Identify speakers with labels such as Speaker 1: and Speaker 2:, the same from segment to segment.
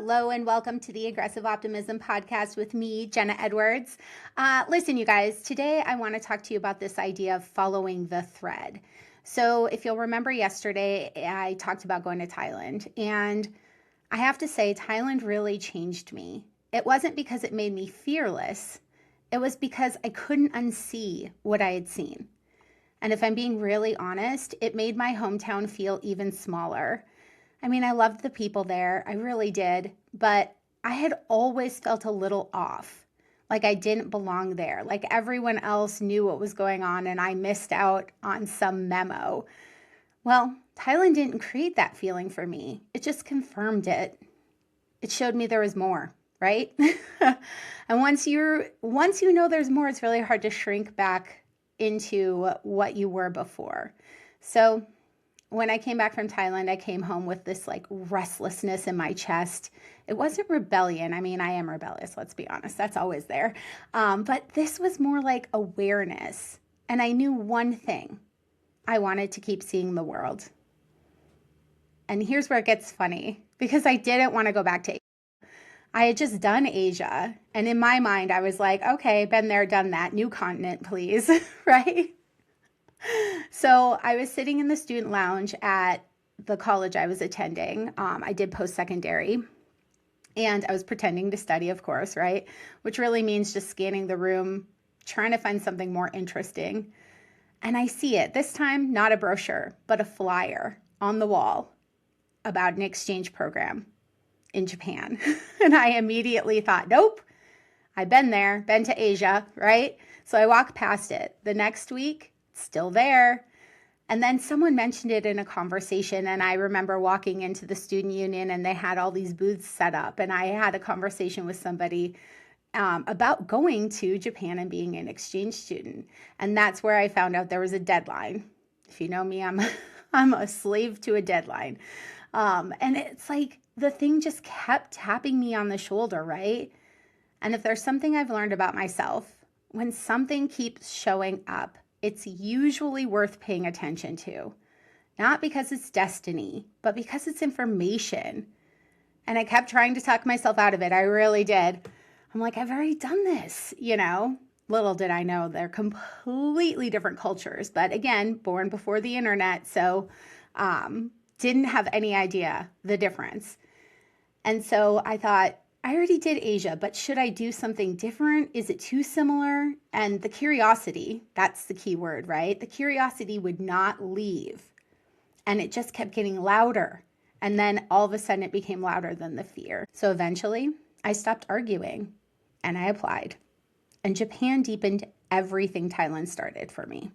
Speaker 1: Hello and welcome to the Aggressive Optimism podcast with me, Jenna Edwards. Listen, you guys, today I want to talk to you about this idea of following the thread. So if you'll remember yesterday, I talked about going to Thailand, and I have to say, Thailand really changed me. It wasn't because it made me fearless. It was because I couldn't unsee what I had seen. And if I'm being really honest, it made my hometown feel even smaller. I mean, I loved the people there. I really did. But I had always felt a little off, like I didn't belong there, like everyone else knew what was going on and I missed out on some memo. Well, Thailand didn't create that feeling for me. It just confirmed it. It showed me there was more, right? And once you know there's more, it's really hard to shrink back into what you were before. So when I came back from Thailand, I came home with this like restlessness in my chest. It wasn't rebellion. I mean, I am rebellious, let's be honest. That's always there. But this was more like awareness. And I knew one thing. I wanted to keep seeing the world. And here's where it gets funny, because I didn't want to go back to Asia. I had just done Asia. And in my mind, I was like, okay, been there, done that. New continent, please. Right? So I was sitting in the student lounge at the college I was attending. I did post-secondary, and I was pretending to study, of course, right? Which really means just scanning the room, trying to find something more interesting. And I see it, this time, not a brochure, but a flyer on the wall about an exchange program in Japan. And I immediately thought, nope, I've been there, been to Asia, right? So I walked past it. The next week, still there. And then someone mentioned it in a conversation, and I remember walking into the student union and they had all these booths set up, and I had a conversation with somebody about going to Japan and being an exchange student. And that's where I found out there was a deadline. If you know me, I'm a slave to a deadline. And it's like the thing just kept tapping me on the shoulder, right? And if there's something I've learned about myself, when something keeps showing up, it's usually worth paying attention to. Not because it's destiny, but because it's information. And I kept trying to talk myself out of it. I really did. I'm like, I've already done this, you know? Little did I know they're completely different cultures. But again, born before the internet, so didn't have any idea the difference. And so I thought, I already did Asia, but should I do something different? Is it too similar? And the curiosity, that's the key word, right? The curiosity would not leave. And it just kept getting louder. And then all of a sudden it became louder than the fear. So eventually I stopped arguing and I applied. And Japan deepened everything Thailand started for me.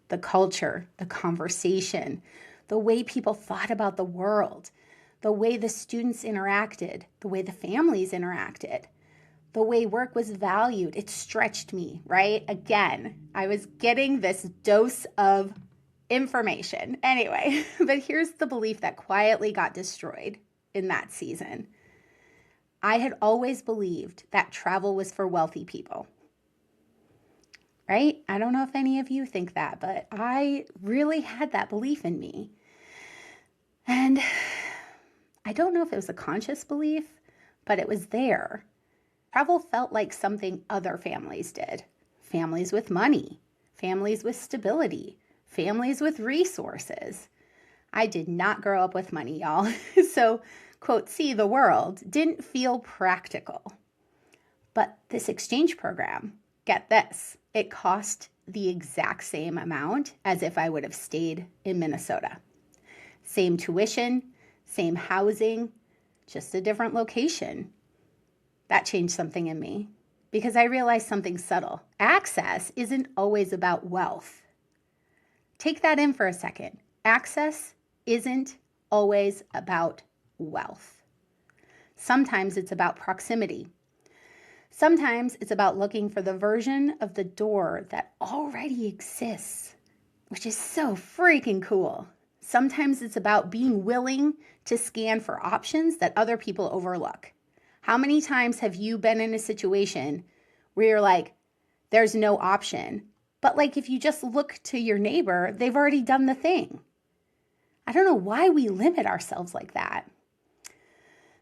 Speaker 1: The culture, the conversation, the way people thought about the world, the way the students interacted, the way the families interacted, the way work was valued. It stretched me, right? Again, I was getting this dose of information. Anyway, but here's the belief that quietly got destroyed in that season. I had always believed that travel was for wealthy people, right? I don't know if any of you think that, but I really had that belief in me. And I don't know if it was a conscious belief, but it was there. Travel felt like something other families did. Families with money, families with stability, families with resources. I did not grow up with money, y'all. So, quote, see the world didn't feel practical. But this exchange program, get this, it cost the exact same amount as if I would have stayed in Minnesota. Same tuition, same housing, just a different location. That changed something in me because I realized something subtle. Access isn't always about wealth. Take that in for a second. Access isn't always about wealth. Sometimes it's about proximity. Sometimes it's about looking for the version of the door that already exists, which is so freaking cool. Sometimes it's about being willing to scan for options that other people overlook. How many times have you been in a situation where you're like, there's no option, but like if you just look to your neighbor, they've already done the thing. I don't know why we limit ourselves like that.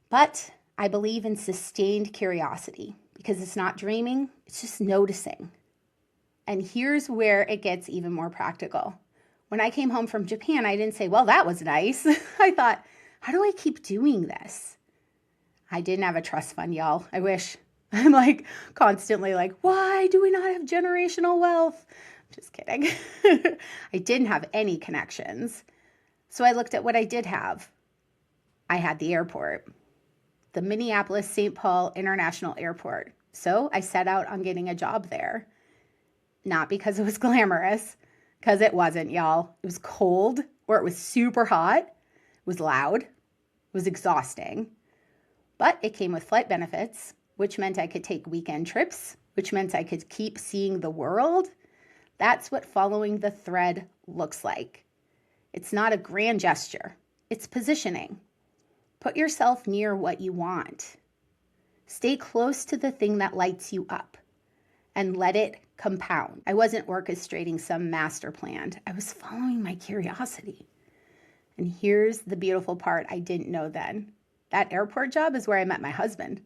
Speaker 1: But I believe in sustained curiosity because it's not dreaming, it's just noticing. And here's where it gets even more practical. When I came home from Japan, I didn't say, well, that was nice. I thought, how do I keep doing this? I didn't have a trust fund, y'all. I wish. I'm like constantly like, why do we not have generational wealth? Just kidding. I didn't have any connections. So I looked at what I did have. I had the airport, the Minneapolis-St. Paul International Airport. So I set out on getting a job there. Not because it was glamorous, because it wasn't, y'all. It was cold, or it was super hot. It was loud. It was exhausting. But it came with flight benefits, which meant I could take weekend trips, which meant I could keep seeing the world. That's what following the thread looks like. It's not a grand gesture. It's positioning. Put yourself near what you want. Stay close to the thing that lights you up and let it compound. I wasn't orchestrating some master plan. I was following my curiosity. And here's the beautiful part I didn't know then. That airport job is where I met my husband.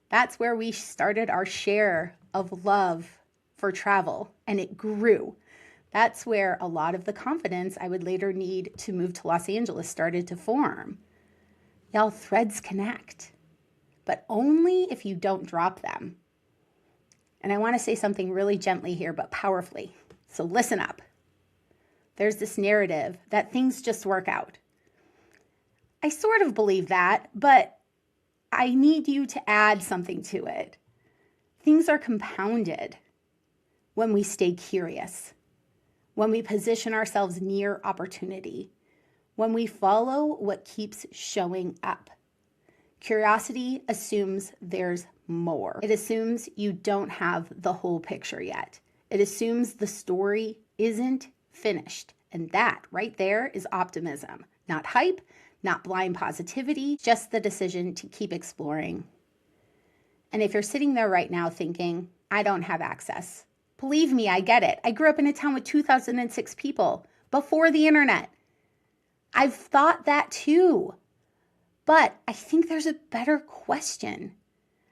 Speaker 1: That's where we started our share of love for travel, and it grew. That's where a lot of the confidence I would later need to move to Los Angeles started to form. Y'all, threads connect, but only if you don't drop them. And I want to say something really gently here, but powerfully. So listen up. There's this narrative that things just work out. I sort of believe that, but I need you to add something to it. Things are compounded when we stay curious, when we position ourselves near opportunity, when we follow what keeps showing up. Curiosity assumes there's more. It assumes you don't have the whole picture yet. It assumes the story isn't finished. And that right there is optimism, not hype, not blind positivity, just the decision to keep exploring. And if you're sitting there right now thinking, I don't have access, believe me, I get it. I grew up in a town with 2006 people before the internet. I've thought that too. But I think there's a better question.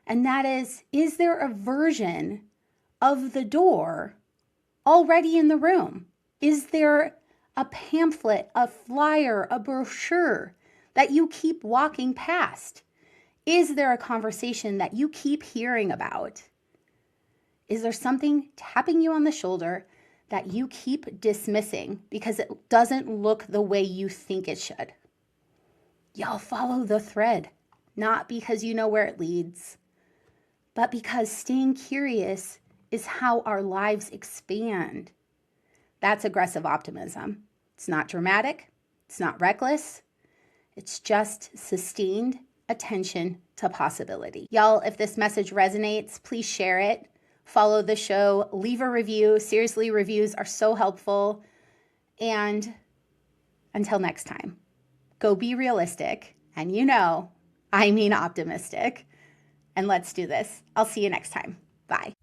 Speaker 1: And that is there a version of the door already in the room? Is there a pamphlet, a flyer, a brochure that you keep walking past? Is there a conversation that you keep hearing about? Is there something tapping you on the shoulder that you keep dismissing because it doesn't look the way you think it should? Y'all, follow the thread, not because you know where it leads, but because staying curious is how our lives expand. That's aggressive optimism. It's not dramatic. It's not reckless. It's just sustained attention to possibility. Y'all, if this message resonates, please share it. Follow the show. Leave a review. Seriously, reviews are so helpful. And until next time, go be realistic. And you know, I mean optimistic. And let's do this. I'll see you next time. Bye.